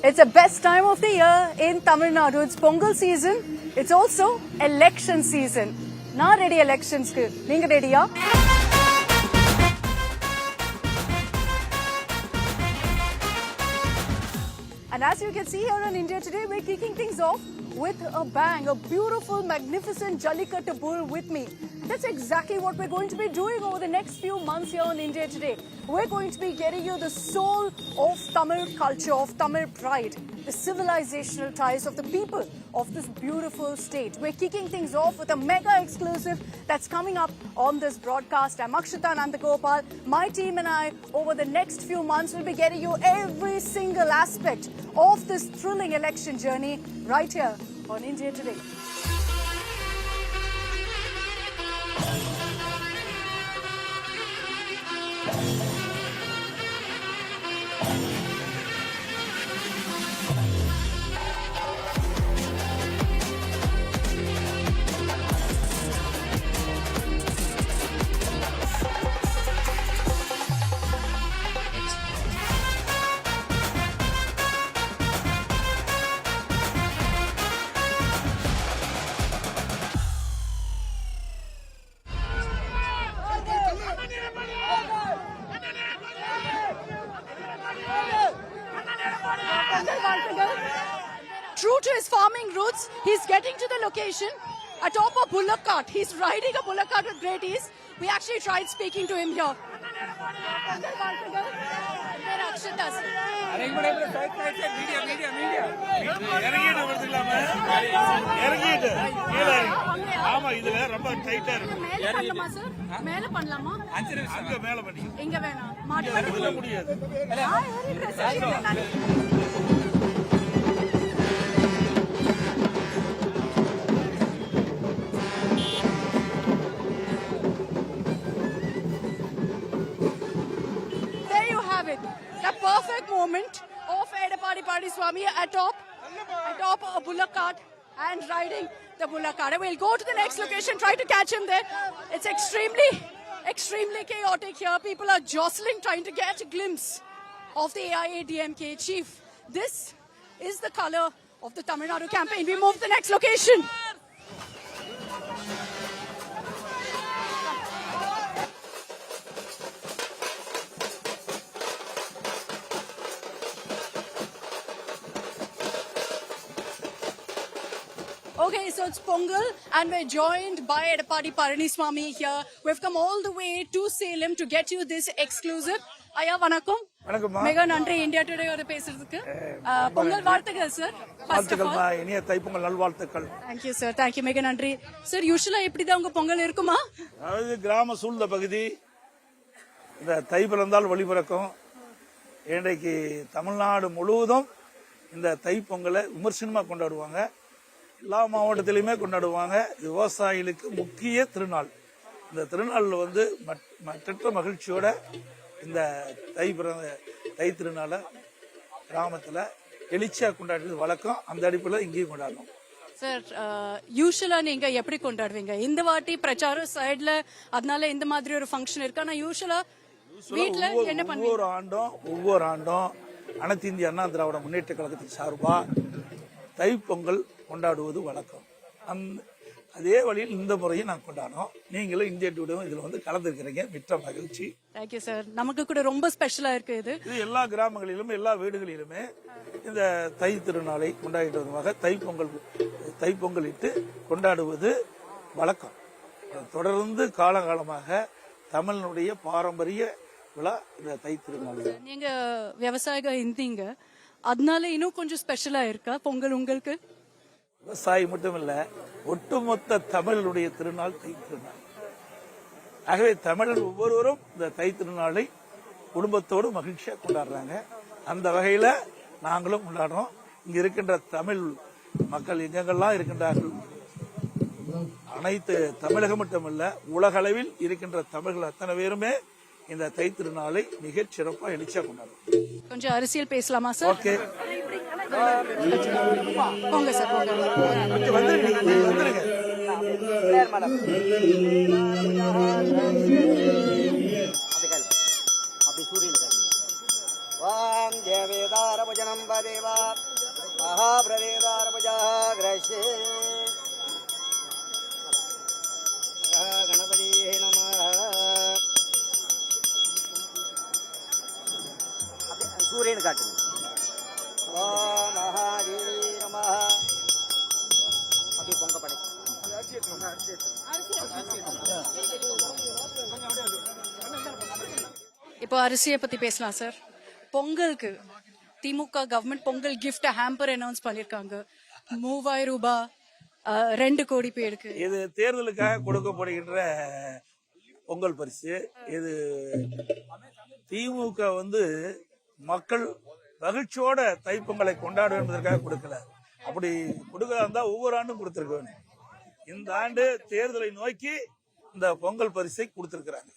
It's the best time of the year in Tamil Nadu. It's Pongal season. It's also election season. Na ready elections ku. Neenga ready ya? And as you can see here on India Today, we're kicking things off with a bang, a beautiful, magnificent Jallikattu bull with me. That's exactly what we're going to be doing over the next few months here on India Today. We're going to be getting you the soul of Tamil culture, of Tamil pride, the civilizational ties of the people of this beautiful state. We're kicking things off with a mega exclusive that's coming up on this broadcast. I'm Akshita Nandagopal. My team and I, over the next few months, will be getting you every single aspect of this thrilling election journey right here on India Today. True to his farming roots, he's getting to the location atop a bullock cart. He's riding a bullock cart with great ease. We actually tried speaking to him here. The perfect moment of Edappadi Palaniswamy atop a bullock cart and riding the bullock cart. We'll go to the next location, try to catch him there. It's extremely chaotic here. People are jostling, trying to get a glimpse of the AIADMK chief. This is the color of the Tamil Nadu campaign. We move to the next location. Okay, so it's Pongal and we're joined by Edappadi Palaniswamy here. We've come all the way to Salem to get you this exclusive. Aya, vanakkam. Vanakkam. Mega nandri India Today oda pesuradhukku. Pongal vaalthukal sir. Vaalthukal iniya thai pongal nalvaalthukal. Thank you sir. Thank you. Mega nandri. Sir, usually eppadi da unga pongal irukuma? Adhu கிராம சூழ்ந்த பகுதி இந்த தை பிறந்தால் வழி பிறக்கும். இன்றைக்கு தமிழ்நாடு முழுவதும் இந்த தை பொங்கலை விமர்சனமா கொண்டாடுவாங்க. எல்லா மாவட்டத்திலுமே கொண்டாடுவாங்க. விவசாயிகளுக்கு முக்கிய திருநாள். இந்த திருநாள்ல வந்து மற்ற மகிழ்ச்சியோட இந்த தை திருநாளை கிராமத்துல எழுச்சியா கொண்டாடுறது வழக்கம். அந்த அடிப்படையில் இங்கேயும் கொண்டாடணும். சார், யூஷுவலா நீங்க எப்படி கொண்டாடுவீங்க? இந்த வாட்டி பிரச்சாரம் சைடுல அதனால இந்த மாதிரி ஒரு ஃபங்க்ஷன் இருக்கு. ஆனா யூஷுவலா வீட்ல என்ன பண்ணுவீங்க? ஒவ்வொரு ஆண்டும் அனைத்து இந்திய அண்ணா திராவிட முன்னேற்ற கழகத்தின் சார்பா தை பொங்கல் கொண்டாடுவது வழக்கம். அதே வழியில் இந்த முறையும் நான் கொண்டாடுறோம். நீங்களும் இந்தியா டுடேவும் இதுல வந்து கலந்துருக்கிறீங்க. மிக்க மகிழ்ச்சி. Thank you sir. நமக்கு கூட ரொம்ப ஸ்பெஷலா இருக்கு இது. எல்லா கிராமங்களிலும் எல்லா வீடுகளிலுமே இந்த தை திருநாளை கொண்டாடிட்டு வருவாங்க. தை பொங்கல் இட்டு கொண்டாடுவது வழக்கம். தொடர்ந்து காலகாலமாக தமிழனுடைய பாரம்பரிய விழா இந்த தை திருநாள். நீங்க விவசாயிக இருந்தீங்க, அதனால இன்னும் கொஞ்சம் ஸ்பெஷலா இருக்கா பொங்கல் உங்களுக்கு? விவசாயி மட்டும் இல்ல, ஒட்டுமொத்த தமிழனுடைய திருநாள் தை திருநாள். ஆகவே தமிழர் ஒவ்வொருவரும் இந்த தை திருநாளை குடும்பத்தோடு மகிழ்ச்சியா கொண்டாடுறாங்க. அந்த வகையில நாங்களும் கொண்டாடுறோம். இங்க இருக்கின்ற தமிழ் மக்கள் எங்கெங்கெல்லாம் இருக்கின்றார்கள், அனைத்து தமிழகம் மட்டுமல்ல உலக அளவில் இருக்கின்ற தமிழர்கள் அத்தனை பேருமே இந்த தை திருநாளை மிகச் சிறப்பா எழுச்சியா கொண்டாடுறோம். கொஞ்சம் அரசியல் பேசலாமா சார்? ஓகே, போங்க சார், போங்க. வந்துருங்க. அப்படி சூரியன் வாம் தேவேதார देवा महाप्रदेवारभुजः ग्रह्ये गणपति नमः सूर्यन काटुंगा ओम महादेवी नमः अभी पोंग पड़े இப்போ அரிசியை பத்தி பேசலாம் சார். பொங்கலுக்கு DMK government Pongal gift hamper announce பண்ணிருக்காங்க. 3000 ரூபாய் 2 கோடி பேருக்கு. இது தேர்தலுக்காக கொடுக்கப்படுகின்ற பொங்கல் பரிசு. இது திமுக மக்கள் மகிழ்ச்சியோட தைப்பொங்கலை கொண்டாடும் என்பதற்காக கொடுக்கல. அப்படி கொடுக்கறதா இருந்தா ஒவ்வொரு ஆண்டும் கொடுத்திருக்க வேண்டும். இந்த ஆண்டு தேர்தலை நோக்கி இந்த பொங்கல் பரிசை கொடுத்திருக்கிறாங்க.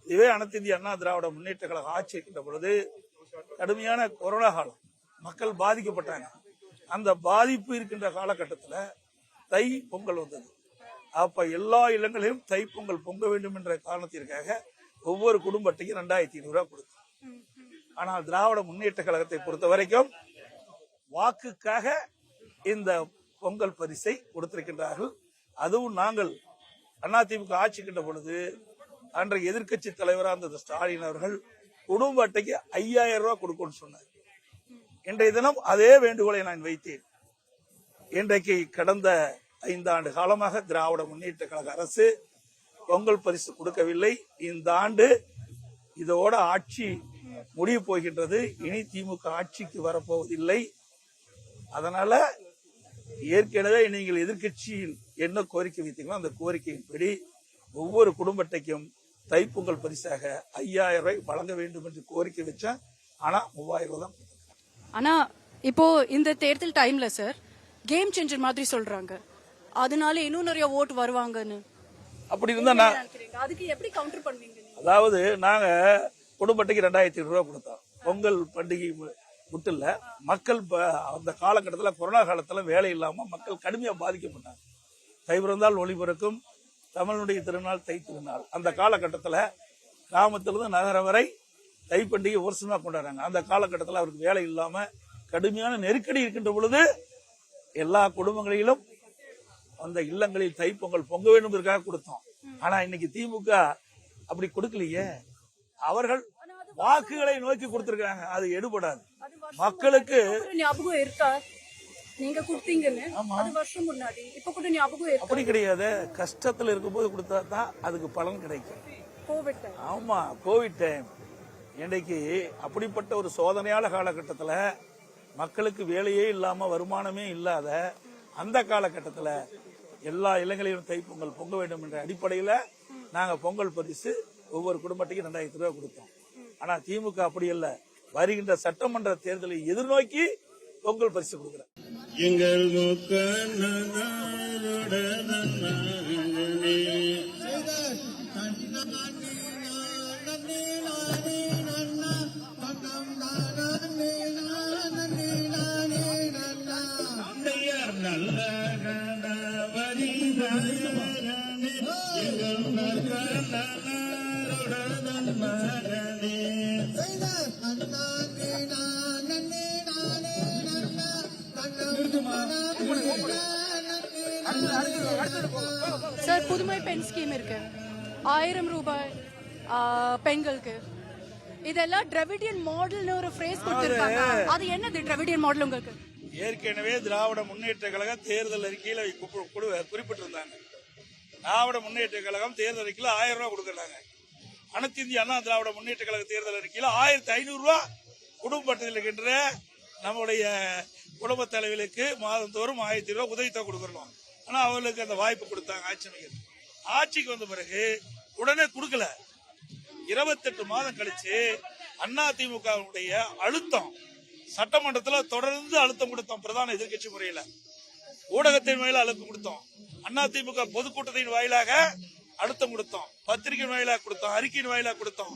இதுவே அனைத்து இந்திய அண்ணா திராவிட முன்னேற்ற கழக ஆட்சி இருக்கின்ற பொழுது கடுமையான கொரோனா காலம், மக்கள் பாதிக்கப்பட்டாங்க. அந்த பாதிப்பு இருக்கின்ற காலகட்டத்தில் தை பொங்கல் வந்தது. அப்ப எல்லா இல்லங்களிலும் தை பொங்கல் பொங்க வேண்டும் என்ற காரணத்திற்காக ஒவ்வொரு குடும்ப அட்டைக்கும் 2500 ரூபாய் கொடுத்தோம். ஆனால் திராவிட முன்னேற்ற கழகத்தை பொறுத்த வரைக்கும் வாக்குக்காக இந்த பொங்கல் பரிசை கொடுத்திருக்கின்றார்கள். அதுவும் நாங்கள் அதிமுக ஆட்சிக்கின்ற பொழுது அன்றைய எதிர்க்கட்சி தலைவராக இருந்த ஸ்டாலின் அவர்கள் குடும்ப அட்டைக்கு 5000 ரூபாய் கொடுக்கணும்னு சொன்னார். இன்றைய தினம் அதே வேண்டுகோளை நான் வைத்தேன். இன்றைக்கு கடந்த 5 ஆண்டு காலமாக திராவிட முன்னேற்ற கழக அரசு பொங்கல் பரிசு கொடுக்கவில்லை. இந்த ஆண்டு இதோட ஆட்சி முடிய போகின்றது. இனி திமுக ஆட்சிக்கு வரப்போவதில்லை. அதனால ஏற்கனவே நீங்கள் எதிர்கட்சியில் என்ன கோரிக்கை வைத்தீங்களோ அந்த கோரிக்கையின்படி ஒவ்வொரு குடும்ப அட்டைக்கும் தைப்பொங்கல் பரிசாக 5000 ரூபாய் வழங்க வேண்டும் என்று கோரிக்கை வச்சேன். ஆனா 3000 ரூபாய் தான். ஆனா இப்போ இந்த தேர்தல் டைம்ல சார் கேம் சேஞ்சர் மாதிரி சொல்றாங்க. அதனால இன்னும் நிறைய ஓட்டு வருவாங்கன்னு. அப்படி இருந்தா அதுக்கு எப்படி கவுண்டர் பண்ணுவீங்க? அதாவது நாங்க குடும்ப அட்டைக்கு 2500 ரூபாய் கொடுத்தோம். பொங்கல் பண்டிகை மட்டும் இல்ல, மக்கள் அந்த காலகட்டத்தில் கொரோனா காலத்துல வேலை இல்லாம மக்கள் கடுமையா பாதிக்கப்பட்டாங்க. தை பிறந்தால் ஒளி பிறக்கும், தமிழனுடைய திருநாள் தை திருநாள். அந்த காலகட்டத்தில் கிராமத்திலிருந்து நகரம் வரை தை பண்டிகை வருஷமா கொண்டாடுறாங்க. அந்த காலகட்டத்தில் அவருக்கு வேலை இல்லாம கடுமையான நெருக்கடி இருக்கின்ற பொழுது எல்லா குடும்பங்களிலும் அந்த இல்லங்களில் தைப்பொங்கல் பொங்க வேண்டும் என்பதற்காக கொடுத்தோம். ஆனா இன்னைக்கு திமுக அப்படி கொடுக்கலையே. அவர்கள் வாக்குகளை நோக்கி கொடுத்திருக்காங்க. அது எடுபடாது. மக்களுக்கு ஞாபகம் இருக்கா நீங்க கொடுத்தீங்கன்னு? அது வருஷம் முன்னாடி. இப்ப கூட ஞாபகம் இருக்கு? அப்படி கிடையாது. கஷ்டத்துல இருக்கும்போது கொடுத்தா தான் அதுக்கு பலன் கிடைக்கும். Covid time. ஆமா, கோவிட் டைம். இன்னைக்கு அப்படிப்பட்ட ஒரு சோதனையான காலகட்டத்துல மக்களுக்கு வேலையே இல்லாம வருமானமே இல்லாத அந்த காலகட்டத்துல எல்லா இல்லங்களிலும் தைப்பொங்கல் பொங்க வேண்டும் என்ற அடிப்படையில நாங்க பொங்கல் பரிசு ஒவ்வொரு குடும்பத்துக்கும் 2000 ரூபாய் கொடுத்தோம். ஆனா திமுக அப்படி இல்ல, வருகின்ற சட்டமன்ற தேர்தலை எதிர்நோக்கி பொங்கல் பரிசு கொடுக்கிறார். எங்கள் நல்ல சார் புதுமை பெண் ஸ்கீம் இருக்கு, 1000 ரூபாய் பெண்களுக்கு. இதெல்லாம் டிராவிடியன் மாடல்னு ஒரு ஃப்ரேஸ் கொடுத்திருக்காங்க. அது என்னது டிராவிடியன் மாடல் உங்களுக்கு? ஏற்கனவே திராவிட முன்னேற்ற கழகம் தேர்தல் அறிக்கையில குறிப்பிட்டிருந்தாங்க. திராவிட முன்னேற்ற கழகம் தேர்தல் அறிக்கையில 1000 ரூபாய் கொடுக்கறாங்க. அனைத்து இந்திய அண்ணா திராவிட முன்னேற்ற கழக தேர்தல் அறிக்கையில 1500 ரூபாய் குடும்ப அட்டையில் இருக்கின்ற நம்முடைய குடும்ப தலைவர்களுக்கு மாதந்தோறும் 1000 ரூபாய் உதவித்தொகை கொடுக்கணும். ஆனா அவர்களுக்கு அந்த வாய்ப்பு கொடுத்தாங்க ஆட்சிக்கு வந்த பிறகு உடனே கொடுக்கல. 28 மாதம் கழிச்சு அதிமுகவுடைய அழுத்தம் சட்டமன்றத்தில் தொடர்ந்து அழுத்தம் கொடுத்தோம். பிரதான எதிர்கட்சி முறையில ஊடகத்தின் வாயிலாக அழுத்தம் கொடுத்தோம். அதிமுக பொதுக்கூட்டத்தின் வாயிலாக அழுத்தம் கொடுத்தோம். பத்திரிகை வாயிலாக கொடுத்தோம். அறிக்கையின் வாயிலாக கொடுத்தோம்.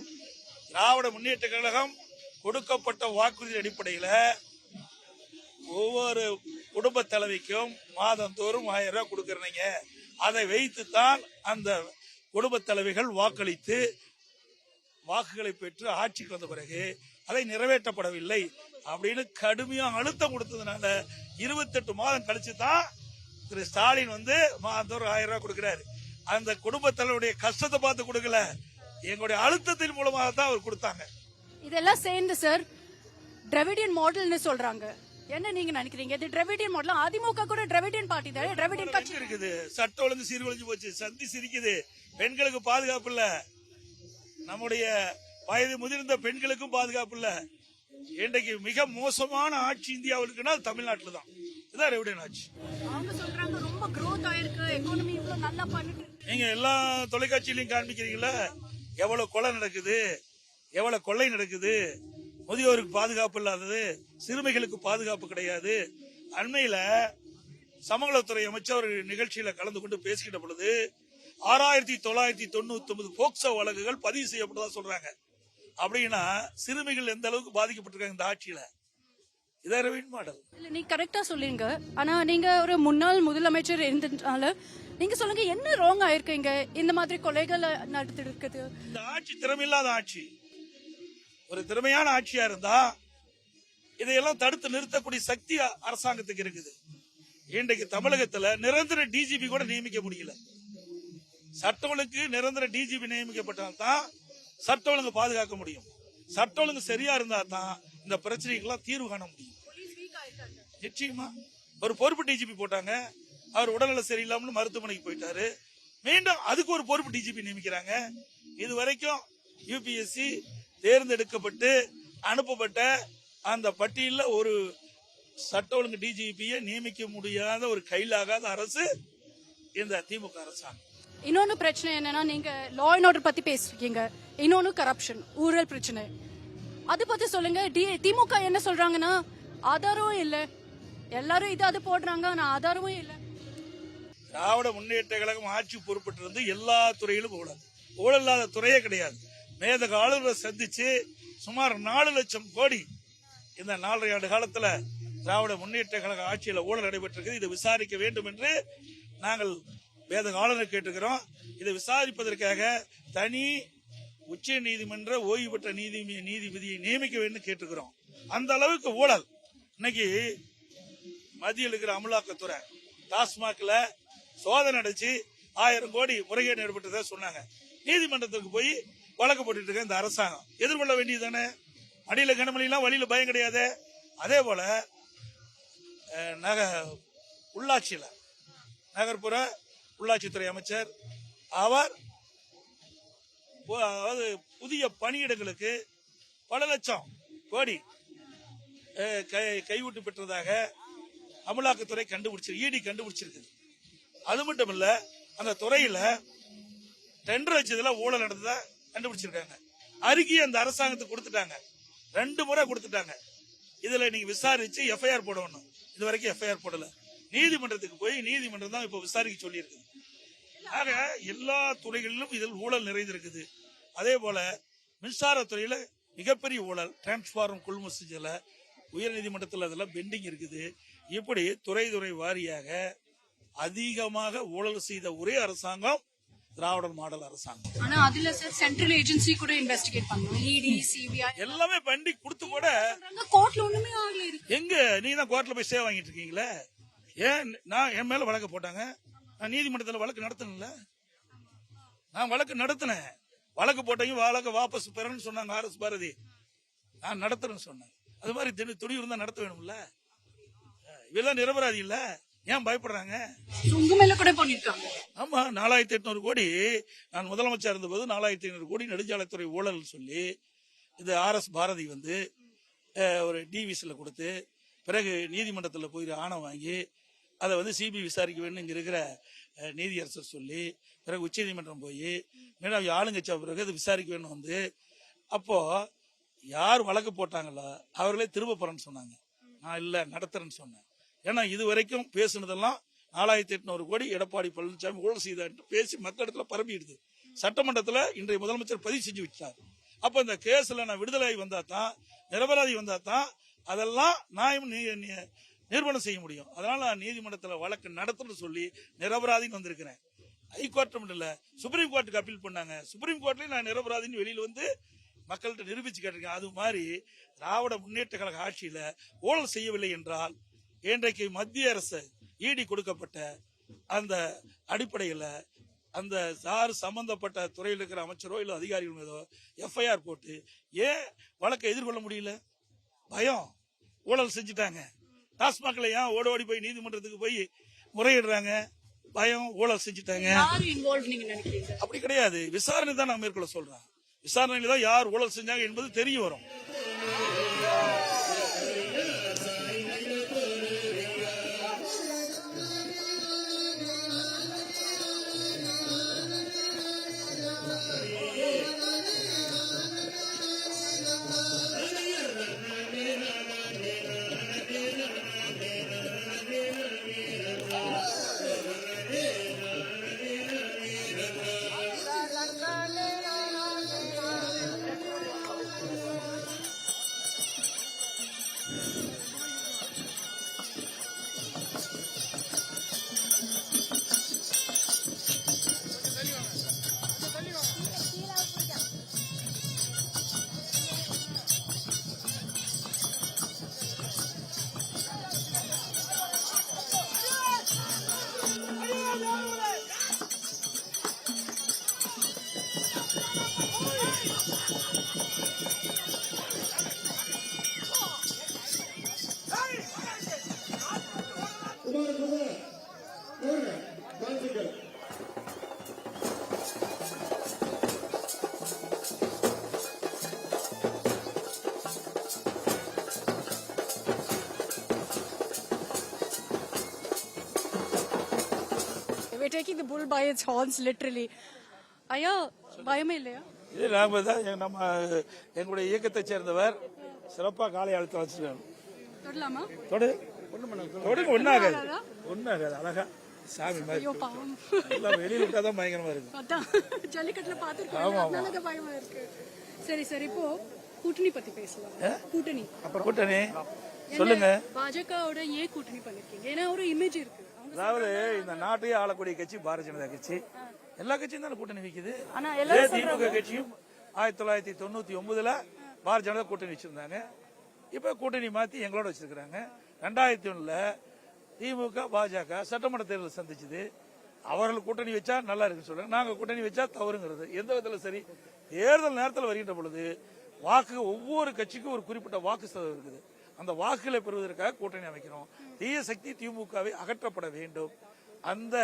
திராவிட முன்னேற்ற கழகம் கொடுக்கப்பட்ட வாக்குறுதி அடிப்படையில ஒவ்வொரு குடும்ப தலைவிக்கும் மாதந்தோறும் 1000 ரூபாய் கொடுக்கறீங்க. அதை வைத்துத்தான் அந்த குடும்ப தலைவிகள் வாக்களித்து வாக்குகளை பெற்று ஆட்சிக்கு வந்த பிறகு அதை நிறைவேற்றப்படவில்லை. அப்படின்னு கடுமையா அழுத்தம் கொடுத்ததுனால 28 மாதம் கழிச்சு தான் திரு ஸ்டாலின் வந்து மாதம் 1000 ரூபாய் கொடுக்கிறாரு. அந்த குடும்பத்தினுடைய கஷ்டத்தை பார்த்து கொடுக்கல, எங்களுடைய அழுத்தத்தின் மூலமாக தான் அவர் கொடுத்தாங்க. இதெல்லாம் சேர்ந்து சார் டிராவிடியன் மாடல்னு சொல்றாங்க. என்ன நீங்க நினைக்கிறீங்க? இது டிராவிடியன் மாடல். அதிமுக கூட டிராவிடியன் பார்ட்டி தானே, டிராவிடியன் கட்சி இருக்குது. சட்டம் ஒழுங்கு சீர்குலைஞ்சு போச்சு, சந்தி சிரிக்குது, பெண்களுக்கு பாதுகாப்பு இல்ல, நம்முடைய வயது முதிர்ந்த பெண்களுக்கும் பாதுகாப்பு இல்ல. இன்றைக்கு மிக மோசமான ஆட்சி இந்தியாவுக்குன்னா தமிழ்நாட்டில் தான். இதான் டிராவிடியன் ஆட்சி. அவங்க சொல்றாங்க ரொம்ப growth ஆயிருக்கு, எக்கானமி இவ்வளவு நல்லா பண்ணிட்டு. நீங்க எல்லா தொலைக்காட்சியிலையும் காண்பிக்கிறீங்களா எவ்வளவு கொலை நடக்குது, எவ்வளவு கொள்ளை நடக்குது, முதியோருக்கு பாதுகாப்பு இல்லாதது, சிறுமிகளுக்கு பாதுகாப்பு கிடையாது. அண்மையில சமூகத்துறை அமைச்சர் ஒரு நிகழ்ச்சியில கலந்து கொண்டு பேசிக்கிட்ட பொழுது 6999 போக்சோ வழக்குகள் பதிவு செய்யப்பட்டதா சொல்றாங்க. அப்படின்னா சிறுமிகள் எந்த அளவுக்கு பாதிக்கப்பட்டிருக்காங்க இந்த ஆட்சியில. இதான் ரவீன் மாடல். இல்ல நீங்க கரெக்டா சொல்லுங்க. ஆனா நீங்க ஒரு முன்னாள் முதலமைச்சர் இருந்ததுனால நீங்க சொல்லுங்க என்ன ராங் ஆயிருக்கு இங்க இந்த மாதிரி கொலைகள் நடந்துட்டு இருக்குது? இந்த ஆட்சி திறமையில்லாத ஆட்சி. ஒரு திறமையான ஆட்சியா இருந்தா இதையெல்லாம் தடுத்து நிறுத்தக்கூடிய சக்தி அரசாங்கத்துக்கு இருக்குது. இன்றைக்கு தமிழகத்துல நிரந்தர டிஜிபி கூட நியமிக்க முடியல. சட்ட ஒழுங்கு நிரந்தர டிஜிபி நியமிக்கப்பட்டால்தான் சட்ட ஒழுங்கு பாதுகாக்க முடியும். சட்ட ஒழுங்கு சரியா இருந்தா தான் இந்த பிரச்சனைக்கெல்லாம் தீர்வு காண முடியும். நிச்சயமா ஒரு பொறுப்பு டிஜிபி போட்டாங்க, அவர் உடல்நல சரியில்லாமல் மருத்துவமனைக்கு போயிட்டாரு. மீண்டும் அதுக்கு ஒரு பொறுப்பு டிஜிபி நியமிக்கிறாங்க. இது வரைக்கும் யூபிஎஸ்சி தேர்ந்தெடுக்கப்பட்டு அனுப்பப்பட்ட அந்த பட்டியலில் ஒரு சட்ட ஒழுங்கு டிஜிபியை நியமிக்க முடியாத ஒரு கையிலாகாத அரசு இந்த திமுக அரசாங்கம். இன்னொன்னு பிரச்சனை என்னன்னா, நீங்க லா அண்ட் ஆர்டர் பத்தி பேசுறீங்க, இன்னொன்னு கரப்ஷன், ஊழல் பிரச்சனை, அது பத்தி சொல்லுங்க. திமுக என்ன சொல்றாங்கன்னா ஆதாரம் இல்ல, எல்லாரும் இது அது போடுறாங்க, ஆனா ஆதாரமும் இல்ல. திராவிட முன்னேற்ற கழகம் ஆட்சி பொறுப்பட்டிருந்து எல்லா துறையிலும் ஊழல் இல்லாத துறையே கிடையாது. மேதக ஆளுநரை சந்திச்சு சுமார் 4 லட்சம் கோடி இந்த 4.5 ஆண்டு காலத்துல திராவிட முன்னேற்ற கழக ஆட்சியில் ஊழல் நடைபெற்றிருக்கு. இதை விசாரிக்க வேண்டும் என்று நாங்கள் மேதக ஆளுநர் கேட்டுக்கிறோம். இதை விசாரிப்பதற்காக தனி உச்ச நீதிமன்ற ஓய்வு பெற்ற நீதிபதியை நியமிக்க வேண்டும் கேட்டுக்கிறோம். அந்த அளவுக்கு ஊழல். இன்னைக்கு மத்தியில் இருக்கிற அமலாக்கத்துறை டாஸ்மாக்ல சோதனை அடைச்சு 1000 கோடி முறைகேடு ஏற்பட்டதா சொன்னாங்க. நீதிமன்றத்துக்கு போய் வழக்கு போட்டு இருக்க இந்த அரசாங்கம் எதிர்கொள்ள வேண்டியது தானே. அடியில கனமணிலாம் வழியில பயம் கிடையாது. அதே போல உள்ளாட்சியில நகர்ப்புற உள்ளாட்சித்துறை அமைச்சர் அவர் புதிய பணியிடங்களுக்கு பல லட்சம் கோடி கைவிட்டு பெற்றதாக அமலாக்கத்துறை இடி கண்டுபிடிச்சிருக்கு. அது மட்டும் இல்ல, அந்த துறையில டெண்டர் வச்சதுல ஊழல் நடந்ததா கண்டுபிடிச்சிருக்காங்க. அறிக்கையை அந்த அரசாங்கத்துக்கு கொடுத்துட்டாங்க, 2 முறை கொடுத்துட்டாங்க. இதுல நீங்க விசாரிச்சு எஃப்ஐஆர் போடணும். இது வரைக்கும் எஃப்ஐஆர் போடல. நீதிமன்றத்துக்கு போய் நீதிமன்றம் தான் இப்ப விசாரிக்க சொல்லி இருக்குது. ஆக எல்லா துறைகளிலும் இதில் ஊழல் நிறைந்திருக்குது. அதே போல மின்சாரத்துறையில மிகப்பெரிய ஊழல், டிரான்ஸ்பார்மர் கொள்முதல் செஞ்சல உயர் நீதிமன்றத்தில் அதெல்லாம் பெண்டிங் இருக்குது. இப்படி துறை வாரியாக அதிகமாக ஊழல் செய்த ஒரே அரசாங்கம் திராவிடர் மாடல் அரசாங்கம். ஆனா அதுல சார் சென்ட்ரல் ஏஜென்சி கூட இன்வெஸ்டிகேட் பண்ணனும், இடி சிபிஐ எல்லாமே பண்ணி கொடுத்து கூட கோர்ட்ல ஒண்ணுமே ஆகல. எங்க நீங்க தான் கோர்ட்ல போய் சேவை வாங்கிட்டு இருக்கீங்களே. ஏன் நான் என் மேல வழக்கு போட்டாங்க, நான் நீதிமன்றத்தில் வழக்கு நடத்தணும்ல. நான் வழக்கு நடத்தினேன், வழக்கு போட்டீங்க வழக்கு வாபஸ் பெறணும்னு சொன்னாங்க ஆர் எஸ் பாரதி. நான் நடத்துறேன்னு சொன்னேன். அது மாதிரி துணிவு இருந்தா நடத்த வேணும்ல. இதெல்லாம் நிரபராதி இல்ல, ஏன் பயப்படுறாங்க? உங்க மேல கூட பண்ணிருக்காங்க. ஆமா, 4800 கோடி நான் முதலமைச்சர் இருந்த போது 4500 கோடி நெடுஞ்சாலைத்துறை ஊழல் சொல்லி இது ஆர் எஸ் பாரதி வந்து ஒரு டிவிஸ்ல கொடுத்து பிறகு நீதிமன்றத்தில் போய் ஆணை வாங்கி அதை வந்து சிபிஐ விசாரிக்க வேண்டும் இங்க இருக்கிற நீதியரசர் சொல்லி பிறகு உச்ச நீதிமன்றம் போய் மேடம் ஆளுங்கட்சியா பிறகு அதை விசாரிக்க வேண்டும் வந்து அப்போ யார் வழக்கு போட்டாங்களோ அவர்களே திரும்ப போறேன்னு சொன்னாங்க. நான் இல்ல நடத்துறேன்னு சொன்னேன். ஏன்னா இது வரைக்கும் பேசுனதெல்லாம் 4800 கோடி எடப்பாடி பழனிசாமி ஊழல் செய்தார் பேசி மக்களிடத்துல பரப்பிடுது. சட்டமன்றத்தில் இன்றைய முதலமைச்சர் பதிவு செஞ்சு விட்டார். அப்ப இந்த கேஸ்ல நான் விடுதலை வந்தா தான், நிரபராதி வந்தா தான் அதெல்லாம் நியாயம் நிரூபணம் செய்ய முடியும். அதனால நான் நீதிமன்றத்தில் வழக்கு நடத்துன்னு சொல்லி நிரபராதின்னு வந்திருக்கிறேன். ஹைகோர்ட் மட்டும் இல்ல, சுப்ரீம் கோர்ட்டுக்கு அப்பீல் பண்ணாங்க. சுப்ரீம் கோர்ட்லயும் நான் நிரபராதின்னு வெளியில வந்து மக்கள்கிட்ட நிரூபிச்சு கேட்டிருக்கேன். அது மாதிரி திராவிட முன்னேற்ற கழக ஆட்சியில ஊழல் செய்யவில்லை என்றால் இன்றைக்கு மத்திய அரசு ஈடி கொடுக்கப்பட்ட அந்த அடிப்படையில் அந்த சார் சம்பந்தப்பட்ட துறையில் இருக்கிற அமைச்சரோ இல்லை அதிகாரிகள் மீதோ எஃப்ஐஆர் போட்டு ஏன் வழக்கை எதிர்கொள்ள முடியல? பயம். ஊழல் செஞ்சுட்டாங்க. டாஸ்மாக்ல ஏன் ஓடி போய் நீதிமன்றத்துக்கு போய் முறையிடுறாங்க? பயம். ஊழல் செஞ்சுட்டாங்க. அப்படி கிடையாது. விசாரணை தான் நான் மேற்கொள்ள சொல்றேன். விசாரணையில தான் யார் ஊழல் செஞ்சாங்க என்பது தெரிய வரும். We're taking the bull by its horns, literally. ஐயா, பயமே இல்லையா? இது நாம தான் நம்ம எங்களுடைய இயக்கத்தை சேர்ந்தவர் சிறப்பாக காலை அழுத்த வச்சிருக்காங்க. தொடலாமா? தொடுங்க. ஒன்னாகாது. அழகா சாமி மாதிரி வெளியில விட்டாதான் பயங்கரமா இருக்கு. ஜல்லிக்கட்டுல பாத்துருக்கோம். பயமா இருக்கு. சரி சரி, இப்போ கூட்டணி பத்தி பேசலாம். கூட்டணி சொல்லுங்க. பாஜகவோட ஏன் கூட்டணி பண்ணிருக்கீங்க? ஏன்னா ஒரு இமேஜ் இருக்கு. அதாவது இந்த நாட்டையே ஆளக்கூடிய கட்சி பாரதிய ஜனதா கட்சி. எல்லா கட்சியும் தானே கூட்டணி வைக்குது. திமுக கட்சியும் 1999 பாரதிய ஜனதா கூட்டணி வச்சிருந்தாங்க. இப்ப கூட்டணி மாத்தி எங்களோட வச்சிருக்காங்க. 2001 திமுக பாஜக சட்டமன்ற தேர்தல் சந்திச்சது. அவர்கள் கூட்டணி வச்சா நல்லா இருக்குன்னு சொல்றாங்க. நாங்க கூட்டணி வச்சா தவறுங்கிறது எந்த விதத்துல சரி? தேர்தல் நேரத்தில் வருகின்ற பொழுது வாக்கு ஒவ்வொரு கட்சிக்கும் ஒரு குறிப்பிட்ட வாக்கு சதவீதம் இருக்குது. அந்த வாக்குகளை பெறுவதற்காக கூட்டணி அமைக்கிறோம். தீய சக்தி திமுகவை அகற்றப்பட வேண்டும். அந்த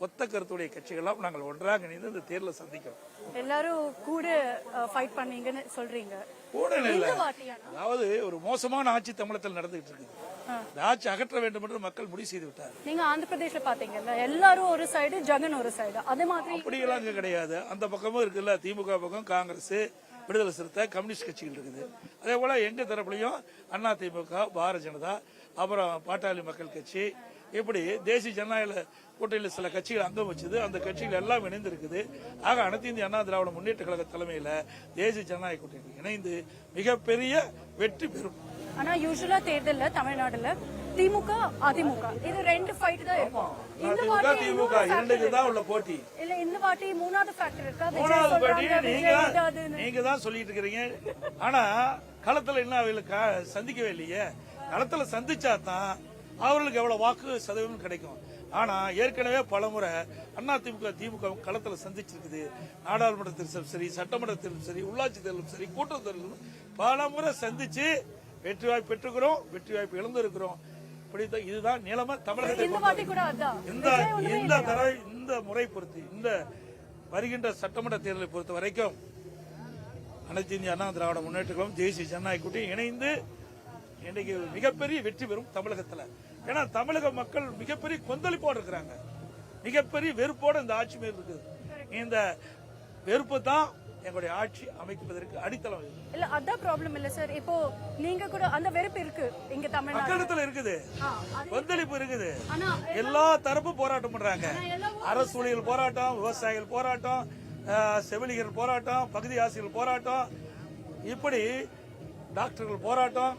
ஒத்த கருத்துடைய கட்சிகளாம் நாங்கள் ஒன்றாக இணைந்து இந்த தேர்தலை சந்திக்கிறோம். எல்லாரும் கூட ஃபைட் பண்ணீங்கன்னு சொல்றீங்க. கூட இல்ல, அதாவது ஒரு மோசமான ஆட்சி தமிழகத்தில் நடந்துகிட்டு இருக்குது. இந்த ஆட்சி அகற்ற வேண்டும் என்று மக்கள் முடிவு செய்து விட்டார். நீங்க ஆந்திர பிரதேசல பாத்தீங்கல்ல, எல்லாரும் ஒரு சைடு, ஜெகன் ஒரு சைடு. அதே மாதிரி அப்படியெல்லாம் இங்க கிடையாது. அந்த பக்கமும் இருக்குல்ல, திமுக பக்கம் காங்கிரஸ், விடுதலை சிறுத்தை, கம்யூனிஸ்ட் கட்சிகள் இருக்குது. அதே போல எங்க தரப்புலையும் அண்ணா திமுக, பாரதிய ஜனதா, அப்புறம் பாட்டாளி மக்கள் கட்சி, இப்படி தேசிய ஜனநாயக கூட்டணியில் சில கட்சிகள் அங்கம் வச்சது. அந்த கட்சிகள் எல்லாம் இணைந்து இருக்குது. ஆக அனைத்து இந்திய அண்ணா திராவிட முன்னேற்ற கழக தலைமையில தேசிய ஜனநாயக கூட்டணி இணைந்து மிகப்பெரிய வெற்றி பெறும். ஆனா யூசுவலா தேர்தல்ல தமிழ்நாடுல திமுக அதிமுக இது ரெண்டு ஃபைட் தான் இருக்கும். திமுக திமுக இரண்டுக்கு தான் உள்ள போட்டி. இல்ல இந்த வாட்டி மூணாவது ஃபேக்டர் இருக்கா? மூணாவது பாட்டி நீங்க தான் சொல்லிட்டு இருக்கீங்க. ஆனா களத்துல என்ன அவங்களுக்கு சந்திக்கவே இல்லையே. களத்துல சந்திச்சா தான் அவர்களுக்கு எவ்வளவு வாக்கு சதவீதம் கிடைக்கும். ஆனா ஏற்கனவே பலமுறை அதிமுக திமுக களத்துல சந்திச்சிருக்குது. நாடாளுமன்ற தேர்தலும் சரி, சட்டமன்ற தேர்தலும் சரி, உள்ளாட்சி தேர்தலும் சரி, கூட்டுறவு தேர்தலும் பலமுறை சந்திச்சு வெற்றி வாய்ப்பு பெற்றுக்கிறோம், வெற்றி வாய்ப்பு இழந்திருக்கிறோம். இதுதான் நிலைமை தமிழகத்தை. இந்த முறை பொறுத்து, இந்த வருகின்ற சட்டமன்ற தேர்தலை பொறுத்த வரைக்கும் அனைத்து இந்திய அண்ணா திராவிட முன்னேற்ற கழகம் தேசிய ஜனநாயக கூட்டணி இணைந்து இன்னைக்கு மிகப்பெரிய வெற்றி பெறும் தமிழகத்துல. ஏன்னா தமிழக மக்கள் மிகப்பெரிய கொந்தளிப்போடு இருக்கிறாங்க, மிகப்பெரிய வெறுப்போடு இந்த ஆட்சி மேல் இருக்குது. இந்த வெறுப்பு தான் எங்களுடைய ஆட்சி அமைப்பதற்கு அடித்தளம். இல்ல அதான் ப்ராப்ளம் இல்ல சார். இப்போ நீங்க கூட அந்த வெறுப்பு இருக்கு இங்க தமிழ்நாட்டுல, மக்களிடத்துல இருக்குது, கொந்தளிப்பு இருக்குது. எல்லா தரப்பும் போராட்டம் பண்றாங்க. அரசு ஊழியர்கள் போராட்டம், விவசாயிகள் போராட்டம், செவிலியர்கள் போராட்டம், பகுதி ஆசிரியர்கள் போராட்டம், இப்படி டாக்டர்கள் போராட்டம்,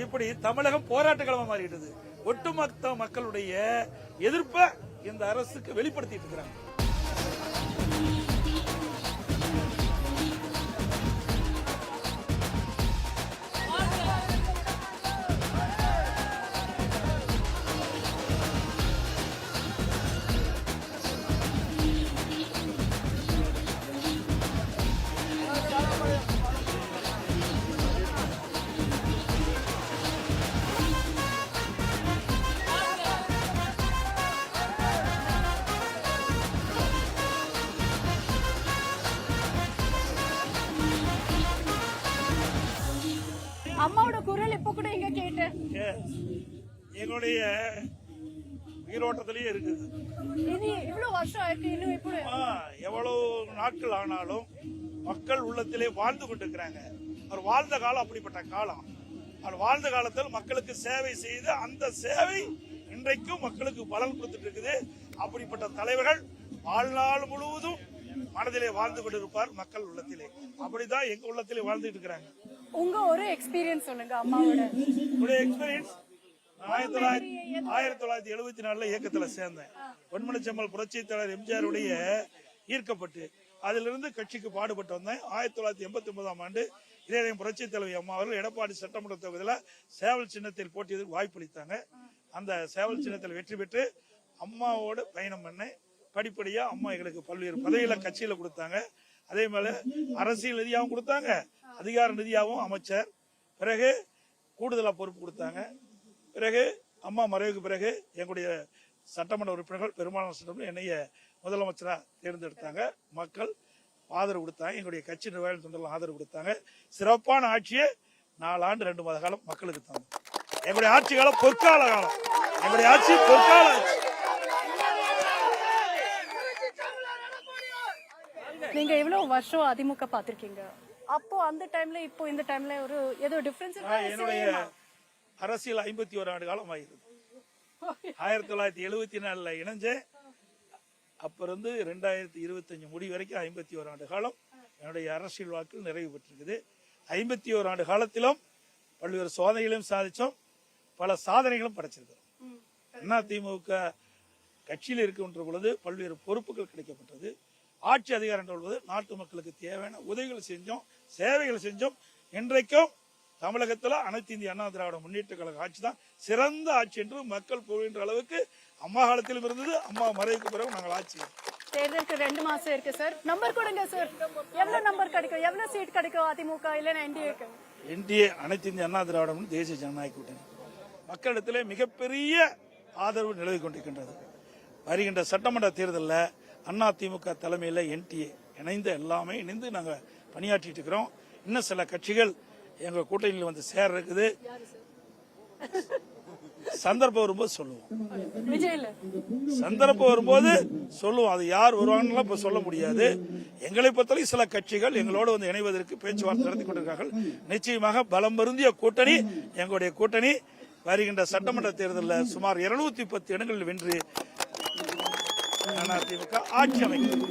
இப்படி தமிழகம் போராட்ட களமா மாறிட்டது. ஒட்டுமொத்த மக்களுடைய எதிர்ப்பை இந்த அரசுக்கு வெளிப்படுத்திட்டு இருக்கிறாங்க. எங்களுடைய உயிரோட்டத்திலேயே இருக்குது. இனி இவ்வளவு வருஷம் ஆயிருக்கு, இன்னும் இப்படி எவ்வளவு நாட்கள் ஆனாலும் மக்கள் உள்ளத்திலே வாழ்ந்து கொண்டிருக்கிறாங்க. அவர் வாழ்ந்த காலம் அப்படிப்பட்ட காலம். அவர் வாழ்ந்த காலத்தில் மக்களுக்கு சேவை செய்து அந்த சேவை இன்றைக்கும் மக்களுக்கு பலன் கொடுத்துட்டு இருக்குது. அப்படிப்பட்ட தலைவர்கள் வாழ்நாள் முழுவதும் மனதிலே வாழ்ந்து கொண்டிருப்பார் மக்கள் உள்ளத்திலே. அப்படிதான் எங்க உள்ளத்திலே வாழ்ந்துட்டு இருக்கிறாங்க. உங்க ஒரு எக்ஸ்பீரியன்ஸ் சொல்லுங்க அம்மாவோட. ஒரு எக்ஸ்பீரியன்ஸ் 1974 இயக்கத்துல சேர்ந்தேன். பொன்மனச்செம்மல் புரட்சி தலைவர் எம்ஜிஆருடைய ஈர்க்கப்பட்டு அதிலிருந்து கட்சிக்கு பாடுபட்டு வந்தேன். 1989ஆம் ஆண்டு இதே புரட்சி தலைவி அம்மா அவர்கள் எடப்பாடி சட்டமன்ற தொகுதியில் சேவல் சின்னத்தில் போட்டியதற்கு வாய்ப்பளித்தாங்க. அந்த சேவல் சின்னத்தில் வெற்றி பெற்று அம்மாவோடு பயணம் பண்ணேன். படிப்படியா அம்மா எங்களுக்கு பல்வேறு பதவிகளை கட்சியில கொடுத்தாங்க. அதே மாதிரி அரசியல் நிதியாகவும் கொடுத்தாங்க, அதிகார நிதியாகவும் அமைச்சர். பிறகு கூடுதலா பொறுப்பு கொடுத்தாங்க. பிறகு அம்மா மறைவுக்கு பிறகு எங்களுடைய சட்டமன்ற உறுப்பினர்கள் பெரும்பாலான சட்டமன்ற என்னைய முதலமைச்சரா தேர்ந்தெடுத்தாங்க. மக்கள் ஆதரவு கொடுத்தாங்க. எங்களுடைய கட்சி நிர்வாகிகள் தொண்டர்கள் ஆதரவு கொடுத்தாங்க. சிறப்பான ஆட்சியை 4 ஆண்டு 2 மாத காலம் மக்களுக்கு தந்தோம். எங்களுடைய ஆட்சி காலம் பொற்கால காலம். எங்களுடைய ஆட்சி பொற்கால ஆட்சி. நீங்க இவ்வளவு வருஷம் அதிமுக பாத்திருக்கீங்க. அப்போ அந்த டைம்ல இப்போ இந்த டைம்ல ஒரு ஏதோ டிஃபரன்ஸ் இருக்கா? என்னுடைய அரசியல் 51 ஆண்டு காலம் ஆகிறது. 1974 இணைஞ்சேன். அப்ப இருந்து 2025 முடிவு வரைக்கும் 51 ஆண்டு காலம் என்னுடைய அரசியல் வாழ்க்கையில் நிறைவு பெற்றிருக்குது. 51 ஆண்டு காலத்திலும் பல்வேறு சோதனைகளையும் சாதிச்சோம், பல சாதனைகளும் படைச்சிருக்கிறோம். அதிமுக கட்சியில் இருக்கின்ற பொழுது பல்வேறு பொறுப்புகள் கிடைக்கப்பட்டது. ஆட்சி அதிகாரம் என்பது நாட்டு மக்களுக்கு தேவையான உதவிகள் செஞ்சோம், சேவைகள் செஞ்சோம். இன்றைக்கும் தமிழகத்தில் அனைத்து இந்திய அண்ணா திராவிட முன்னேற்ற கழக ஆட்சி தான் சிறந்த ஆட்சி என்று மக்கள் போகின்ற அளவுக்கு அம்மா காலத்திலும் இருந்தது. அம்மா மறைவுக்கு பிறகு நாங்கள் ஆட்சி. தேர்தலுக்கு 2 மாசம் இருக்கு சார். நம்பர் கொடுங்க சார். எவ்வளவு நம்பர் கிடைக்கும், எவ்வளவு சீட் கிடைக்கும் அதிமுக இல்லைன்னா என்டிஏக்கு? என்டிஏ அனைத்து இந்திய அண்ணா திராவிட தேசிய ஜனநாயக கூட்டணி மக்களிடத்திலே மிகப்பெரிய ஆதரவு நிலவி கொண்டிருக்கின்றது. வருகின்ற சட்டமன்ற தேர்தலில் அதிமுக தலைமையில் என்டிஏ இணைந்து எல்லாமே இணைந்து நாங்கள் பணியாற்றிட்டு இருக்கிறோம். இன்னும் சில கட்சிகள் எங்க கூட்டணியில் வந்து சேர இருக்குது. சந்தர்ப்பம் வரும்போது சொல்லுவோம். சந்தர்ப்பம் வரும்போது சொல்லுவோம். அது யார் வருவாங்கன்னு இப்ப சொல்ல முடியாது. எங்களை பொறுத்தவரை சில கட்சிகள் எங்களோடு வந்து இணைவதற்கு பேச்சுவார்த்தை நடத்தி கொண்டிருக்கிறார்கள். நிச்சயமாக பலம் பொருந்திய கூட்டணி எங்களுடைய கூட்டணி. வருகின்ற சட்டமன்ற தேர்தலில் சுமார் 210 இடங்களில் வென்று அதிமுக ஆட்சி அமைக்கும்.